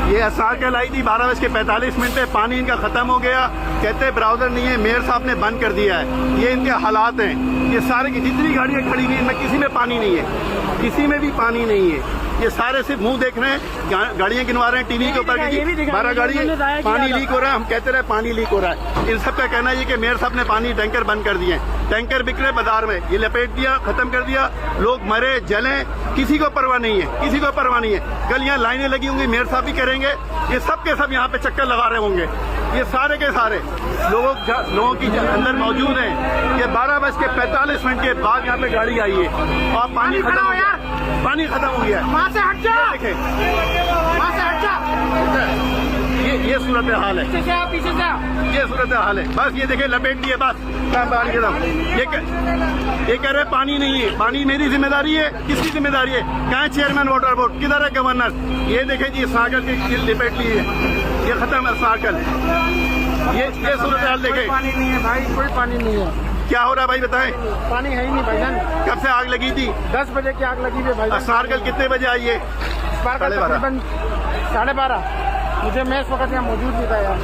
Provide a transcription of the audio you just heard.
ये असारकल आई थी 12:45 पे, पानी इनका खत्म हो गया। कहते ब्राउजर नहीं है, मेयर साहब ने बंद कर दिया है। ये इनके हालात हैं। ये सारे की जितनी गाड़ियां खड़ी हुई इनमें किसी में पानी नहीं है, किसी में भी पानी नहीं है। ये सारे सिर्फ मुंह देख रहे हैं, गाड़ियां गिनवा रहे हैं टीवी के ऊपर कि 12 गाड़ी पानी लीक हो रहा है। हम कहते रहे पानी लीक हो रहा है। इन सब का कहना है कि मेयर साहब ने पानी टैंकर बंद कर दिए। टैंकर बिक रहे बाजार में, ये लपेट दिया, खत्म कर दिया। लोग मरे जले, किसी को परवाह नहीं है, किसी को परवाह नहीं है। कल यहाँ लाइनें लगी होंगी, मेयर साहब भी करेंगे। ये सब के सब यहाँ पे चक्कर लगा रहे होंगे। ये सारे के सारे लोगों की अंदर मौजूद हैं। ये 12:45 के बाद यहाँ पे गाड़ी आई है और पानी खत्म हो गया, पानी खत्म हो गया है। वहाँ से हट जा, देखें, वहाँ से हट जा। ये सूरत हाल है, पीछे से आओ, पीछे से आओ। ये सूरत हाल है। बस ये देखे लपेट दिए, बस ये कह रहे पानी नहीं है। पानी मेरी जिम्मेदारी है, किसकी जिम्मेदारी है? कहाँ है चेयरमैन वाटर बोर्ड, किधर है गवर्नर? ये देखे जी सागर की लिपेट ली है, ये खत्म है सागर। ये सूरत हाल देखे। पानी नहीं है भाई, कोई पानी नहीं है। क्या हो रहा है भाई बताएं? पानी है ही नहीं भाईजान। कब से आग लगी थी? 10 बजे की आग लगी है भाईजान। सारकल कितने बजे आई है? तकरीबन 12:30। मुझे मैं इस वक्त यहाँ मौजूद नहीं था यार।